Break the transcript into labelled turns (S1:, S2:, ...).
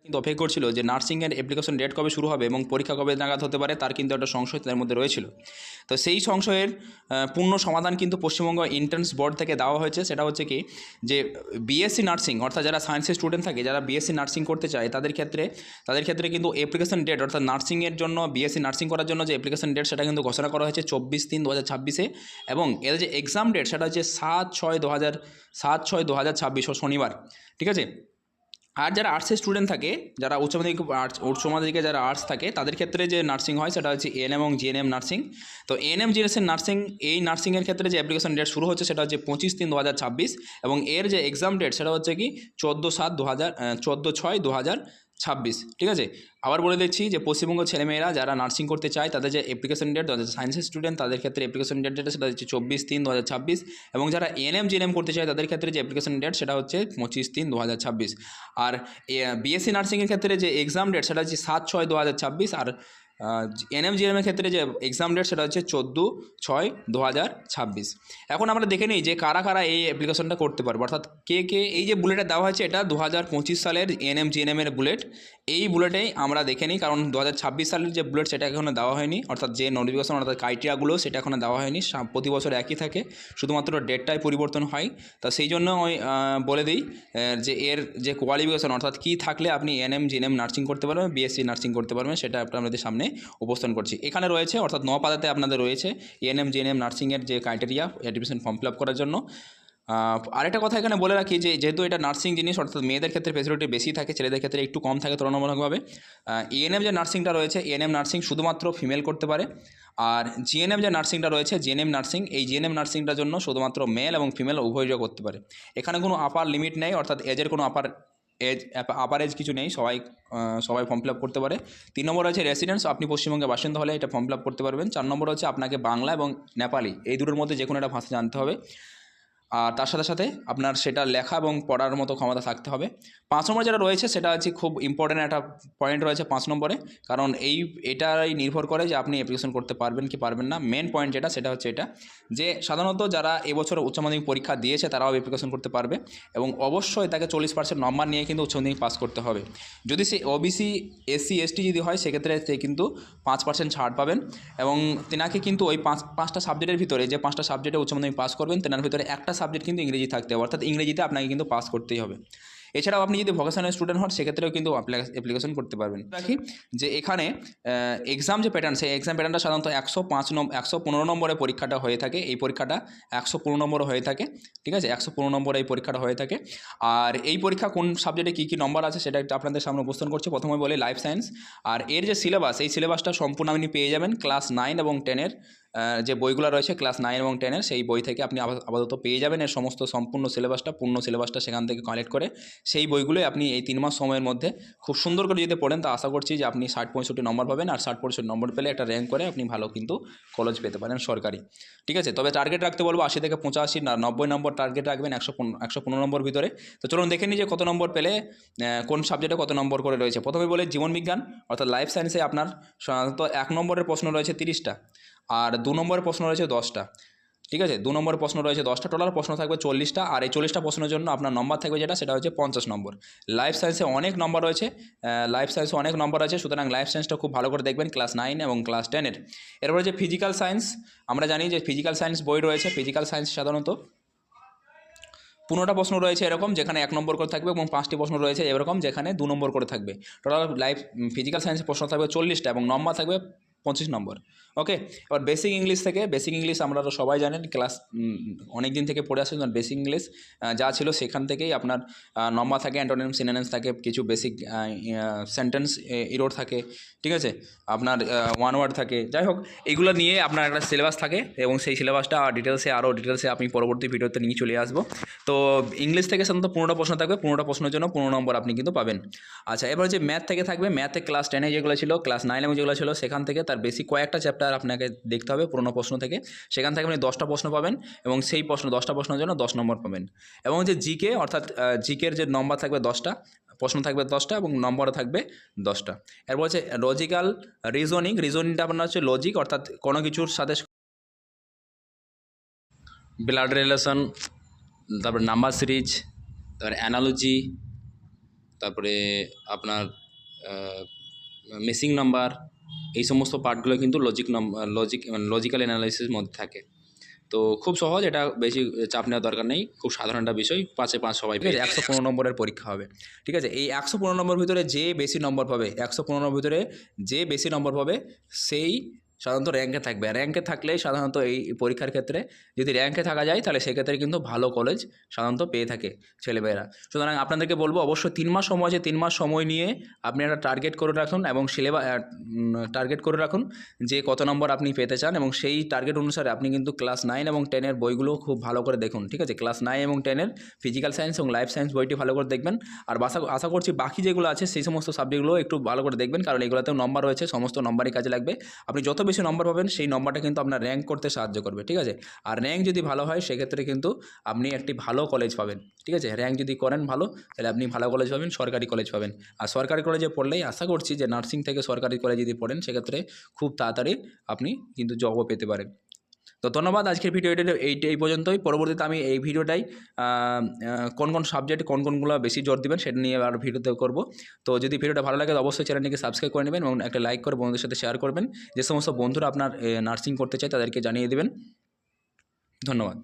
S1: কিন্তু অপেক্ষা করছিল যে নার্সিংয়ের অ্যাপ্লিকেশন ডেট কবে শুরু হবে এবং পরীক্ষা কবে নাগাদ হতে পারে, তার কিন্তু একটা সংশয় তাদের মধ্যে রয়েছিল। তো সেই সংশয়ের পূর্ণ সমাধান কিন্তু পশ্চিমবঙ্গ এন্ট্রান্স বোর্ড থেকে দেওয়া হয়েছে। সেটা হচ্ছে কি, যে বিএসসি নার্সিং অর্থাৎ যারা সায়েন্সের স্টুডেন্ট থাকে, যারা বিএসসি নার্সিং করতে চায়, তাদের ক্ষেত্রে কিন্তু অ্যাপ্লিকেশন ডেট অর্থাৎ নার্সিংয়ের জন্য, বিএসসি নার্সিং করার জন্য যে অ্যাপ্লিকেশন ডেট সেটা কিন্তু ঘোষণা করা হয়েছে 24/3/2026-এ, এবং এর যে এক্সাম ডেট সেটা হচ্ছে 7/6/2026 শনিবার। ঠিক আছে। আর যারা আর্টসের স্টুডেন্ট থাকে, যারা উচ্চ মাধ্যমিকে যারা আর্টস থাকে, তাদের ক্ষেত্রে যে নার্সিং হয় সেটা হচ্ছে এএনএম এবং জিএনএম নার্সিং। তো এএনএম জিএনএম নার্সিং, এই নার্সিংয়ের ক্ষেত্রে যে অ্যাপ্লিকেশন ডেট শুরু হচ্ছে সেটা হচ্ছে 25/3/2026, এবং এর যে এক্সাম ডেট সেটা হচ্ছে কি 14/6/2026। ঠিক আছে। আবার বলে দিচ্ছি যে পশ্চিমবঙ্গ ছেলেমেয়েরা যারা নার্সিং করতে চায়, তাদের যে অ্যাপ্লিকেশন ডেট, যাদের সায়েন্সের স্টুডেন্ট তাদের ক্ষেত্রে অ্যাপ্লিকেশন ডেট যেটা সেটা হচ্ছে 24/3/2026, এবং যারা এএনএম জিএনএম করতে চায় তাদের ক্ষেত্রে যে অ্যাপ্লিকেশন ডেট সেটা হচ্ছে 25/3/2026। আর বিএসসি নার্সিংয়ের ক্ষেত্রে যে এক্সাম ডেট সেটা হচ্ছে 7/6/2026, আর এনএম জিএনএমের ক্ষেত্রে যে এক্সাম ডেট সেটা হচ্ছে 14/6/2026। এখন আমরা দেখে নিই যে কারা কারা এই অ্যাপ্লিকেশনটা করতে পারবে, অর্থাৎ কে কে। এই যে বুলেটটা দেওয়া হয়েছে এটা 2025 সালের এএনএম জিএনএমের বুলেট। এই বুলেটেই আমরা দেখে নিই, কারণ 2026 সালের যে বুলেট সেটা এখনও দেওয়া হয়নি, অর্থাৎ যে নোটিফিকেশন অর্থাৎ ক্রাইটেরিয়াগুলো সেটা এখনও দেওয়া হয়নি। প্রতি বছর একই থাকে, শুধুমাত্র ডেটটাই পরিবর্তন হয়। তা সেই জন্য বলে দিই যে এর যে কোয়ালিফিকেশন অর্থাৎ কী থাকলে আপনি এএনএম জিএনএম নার্সিং করতে পারবেন, বিএসসি নার্সিং করতে পারবেন, সেটা আপনাদের সামনে উপস্থাপন করছি। এখানে রয়েছে, অর্থাৎ 9 পাতাতে আপনাদের রয়েছে এএনএম জিএনএম নার্সিংয়ের যে criteria admission form fill up করার জন্য। আরেকটা কথা এখানে বলে রাখি যে যেহেতু এটা নার্সিং জিনিস, অর্থাৎ মেয়েদের ক্ষেত্রে ফেসিলিটি বেশি থাকে, ছেলেদের ক্ষেত্রে একটু কম থাকে তুলনামূলকভাবে। এএনএম যে নার্সিংটা রয়েছে, এএনএম নার্সিং শুধুমাত্র ফিমেল করতে পারে। আর জিএনএম যে নার্সিংটা রয়েছে, জিএনএম নার্সিং, এই জিএনএম নার্সিংটার জন্য শুধুমাত্র মেল এবং ফিমেল উভয়ই করতে পারে। এখানে কোনো আপার লিমিট নেই, অর্থাৎ এজের কোনো আপার এজ কিছু নেই, সবাই ফর্ম ফিল আপ করতে পারে। 3 নম্বর আছে রেসিডেন্স, আপনি পশ্চিমবঙ্গে বাসিন্দা হলে এটা ফর্ম ফিল আপ করতে পারবেন। 4 নম্বর হচ্ছে আপনাকে বাংলা এবং নেপালি এই দুটোর মধ্যে যে কোনো একটা ভাষা জানতে হবে, আর তার সাথে সাথে আপনার সেটা লেখা এবং পড়ার মতো ক্ষমতা থাকতে হবে। 5 নম্বর যেটা রয়েছে সেটা হচ্ছে খুব ইম্পর্ট্যান্ট একটা পয়েন্ট রয়েছে 5 নম্বরে, কারণ এটাই নির্ভর করে যে আপনি অ্যাপ্লিকেশন করতে পারবেন কি পারবেন না। মেন পয়েন্ট যেটা সেটা হচ্ছে এটা, যে সাধারণত যারা এবছর উচ্চ মাধ্যমিক পরীক্ষা দিয়েছে তারাও অ্যাপ্লিকেশন করতে পারবে, এবং অবশ্যই তাকে 40% নম্বর নিয়ে কিন্তু উচ্চ মাধ্যমিক পাস করতে হবে। যদি সে ওবিসি এসসি এসটি যদি হয় সেক্ষেত্রে সে কিন্তু 5% ছাড় পাবেন, এবং তেনাকে কিন্তু ওই পাঁচটা সাবজেক্টের ভিতরে, যে 5টা সাবজেক্টে উচ্চ মাধ্যমিক পাস করবেন, তেনার ভিতরে একটা সাবজেক্ট কিন্তু ইংরেজি থাকতে হবে, অর্থাৎ ইংরেজিতে আপনাকে কিন্তু পাস করতেই হবে। এছাড়াও আপনি যদি ভোকেশনাল স্টুডেন্ট হন সেক্ষেত্রেও কিন্তু অ্যাপ্লিকেশন করতে পারবেন। রাখি যে এখানে এক্সাম যে প্যাটার্ন, সেই এক্সাম প্যাটার্নটা সাধারণত 115 নম্বরে পরীক্ষাটা হয়ে থাকে। এই পরীক্ষাটা 115 নম্বর হয়ে থাকে। ঠিক আছে, 115 নম্বরে এই পরীক্ষাটা হয়ে থাকে। আর এই পরীক্ষা কোন সাবজেক্টে কী কী নম্বর আছে সেটা একটু আপনাদের সামনে উপস্থাপন করছি। প্রথমে বলি লাইফ সায়েন্স। আর এর যে সিলেবাস, এই সিলেবাসটা সম্পূর্ণ আপনি পেয়ে যাবেন ক্লাস 9 এবং 10-এর যে বইগুলো রয়েছে, ক্লাস 9 এবং 10-এর সেই বই থেকে আপনি আপাতত পেয়ে যাবেন এর সমস্ত সম্পূর্ণ সিলেবাসটা, পূর্ণ সিলেবাসটা সেখান থেকে কালেক্ট করে সেই বইগুলোই আপনি এই 3 মাস সময়ের মধ্যে খুব সুন্দর করে যদি পড়েন, তা আশা করছি যে আপনি 60-65 নম্বর পাবেন, আর 60-65 নম্বর পেলে একটা র্যাঙ্ক করে আপনি ভালো কিন্তু কলেজ পেতে পারেন সরকারি। ঠিক আছে, তবে টার্গেট রাখতে বলবো 80 থেকে 85 না 90 নম্বর টার্গেট রাখবেন 115 নম্বর ভিতরে। তো চলুন দেখে নিই যে কত নম্বর পেলে কোন সাবজেক্টে কত নম্বর করে রয়েছে। প্রথমে বলে জীবনবিজ্ঞান অর্থাৎ লাইফ সায়েন্সে আপনার সাধারণত 1 নম্বরের প্রশ্ন রয়েছে 30টা, আর 2 নম্বরের প্রশ্ন রয়েছে 10টা। ঠিক আছে, 2 নম্বরের প্রশ্ন রয়েছে 10টা, টোটাল প্রশ্ন থাকবে 40টা, আর এই 40টা প্রশ্নের জন্য আপনার নম্বর থাকবে সেটা হচ্ছে 50 নম্বর। লাইফ সায়েন্সে অনেক নম্বর রয়েছে, আছে, সুতরাং লাইফ সায়েন্সটা খুব ভালো করে দেখবেন ক্লাস 9 এবং ক্লাস 10-এর। এরপরে যে ফিজিক্যাল সায়েন্স, আমরা জানি যে ফিজিক্যাল সায়েন্স বই রয়েছে। ফিজিক্যাল সায়েন্স সাধারণত 15টা প্রশ্ন রয়েছে এরকম, যেখানে 1 নম্বর করে থাকবে, এবং 5টি প্রশ্ন রয়েছে এরকম যেখানে 2 নম্বর করে থাকবে। টোটাল ফিজিক্যাল সায়েন্সের প্রশ্ন থাকবে 40টা, এবং নম্বর থাকবে 25 নম্বর। ওকে, এবার বেসিক ইংলিশ আমরা তো সবাই জানেন, ক্লাস অনেক দিন থেকে পড়ে আসছেন। বেসিক ইংলিশ যা ছিল সেখান থেকেই আপনার নম্বর থাকে, অ্যান্টোনিম সিনোনিমস থাকে, কিছু বেসিক সেন্টেন্স ইরোর থাকে। ঠিক আছে, আপনার ওয়ান ওয়ার্ড থাকে, যাই হোক এইগুলো নিয়ে আপনার একটা সিলেবাস থাকে, এবং সেই সিলেবাসটা আরও ডিটেলসে আমি পরবর্তী ভিডিওতে নিয়ে চলে আসবো। তো ইংলিশ থেকে সাধারণত 15টা প্রশ্ন থাকবে, 15টা প্রশ্নের জন্য 15 নম্বর আপনি কিন্তু পাবেন। আচ্ছা, এবার যে ম্যাথ থেকে থাকবে, ম্যাথে ক্লাস 10-এ যেগুলো ছিল, ক্লাস 9 এবং যেগুলো ছিল সেখান থেকে তার বেশি কয়েকটা চ্যাপ্টার আপনাকে দেখতে হবে পুরোনো প্রশ্ন থেকে। সেখান থেকে আপনি 10টা প্রশ্ন পাবেন, এবং সেই 10টা প্রশ্নের জন্য 10 নম্বর পাবেন। এবং যে জিকে অর্থাৎ জিকের যে নম্বর থাকবে 10টা, প্রশ্ন থাকবে 10টা, এবং নম্বরও থাকবে 10টা। এরপর হচ্ছে লজিক্যাল রিজনিংটা আপনার হচ্ছে লজিক, অর্থাৎ কোনো কিছুর সাথে ব্লাড রিলেশন, তারপর নাম্বার সিরিজ, তারপর অ্যানালজি, তারপরে আপনার মিসিং নাম্বার, এই সমস্ত পার্টগুলো কিন্তু লজিক্যাল অ্যানালাইসিসের মধ্যে থাকে। তো খুব সহজ, এটা বেশি চাপ নেওয়ার দরকার নেই, খুব সাধারণ একটা বিষয়, 5-এ 5 সবাই পেয়ে যাবে। 115 নম্বরের পরীক্ষা হবে, ঠিক আছে। এই 115 নম্বর ভিতরে যে বেশি নম্বর পাবে, 115 ভিতরে যে বেশি নম্বর পাবে সেই সাধারণত র্যাঙ্কে থাকবে। র্যাঙ্কে থাকলে সাধারণত এই পরীক্ষার ক্ষেত্রে যদি র্যাঙ্কে থাকা যায় তাহলে সেক্ষেত্রে কিন্তু ভালো কলেজ সাধারণত পেয়ে থাকে ছেলেমেয়েরা। সুতরাং আপনাদেরকে বলবো অবশ্যই 3 মাস সময় আছে, 3 মাস সময় নিয়ে আপনি একটা টার্গেট করে রাখুন এবং টার্গেট করে রাখুন যে কত নম্বর আপনি পেতে চান, এবং সেই টার্গেট অনুসারে আপনি কিন্তু ক্লাস 9 এবং 10-এর বইগুলো খুব ভালো করে দেখুন, ঠিক আছে। ক্লাস 9 এবং 10-এর ফিজিক্যাল সায়েন্স এবং লাইফ সায়েন্স বইটি ভালো করে দেখবেন। আর আশা করছি বাকি যেগুলো আছে সেই সমস্ত সাবজেক্টগুলো একটু ভালো করে দেখবেন, কারণ এগুলোতেও নম্বর রয়েছে, সমস্ত নম্বরই কাজে লাগবে। আপনি যত বেশি নম্বর পাবেন সেই নম্বরটা কিন্তু আপনার র্যাঙ্ক করতে সাহায্য করবে, ঠিক আছে। আর র্যাঙ্ক যদি ভালো হয় সেক্ষেত্রে কিন্তু আপনি একটি ভালো কলেজ পাবেন, ঠিক আছে। র্যাঙ্ক যদি করেন ভালো, তাহলে আপনি ভালো কলেজ পাবেন, সরকারি কলেজ পাবেন। আর সরকারি কলেজে পড়লেই আশা করছি যে নার্সিং থেকে সরকারি কলেজে যদি পড়েন সেক্ষেত্রে খুব তাড়াতাড়ি আপনি কিন্তু জবও পেতে পারেন। তো ধন্যবাদ, আজকের ভিডিওটা এই পর্যন্তই। পরবর্তীতে আমি এই ভিডিওটাই কোন কোন সাবজেক্ট কোনগুলো বেশি জোর দিবেন সেটা নিয়ে আর ভিডিওতে করব। তো যদি ভিডিওটা ভালো লাগে অবশ্যই চ্যানেলটিকে সাবস্ক্রাইব করে নেবেন এবং একটা লাইক করে বন্ধুদের সাথে শেয়ার করবেন। যে সমস্ত বন্ধুরা আপনার নার্সিং করতে চায় তাদেরকে জানিয়ে দেবেন। ধন্যবাদ।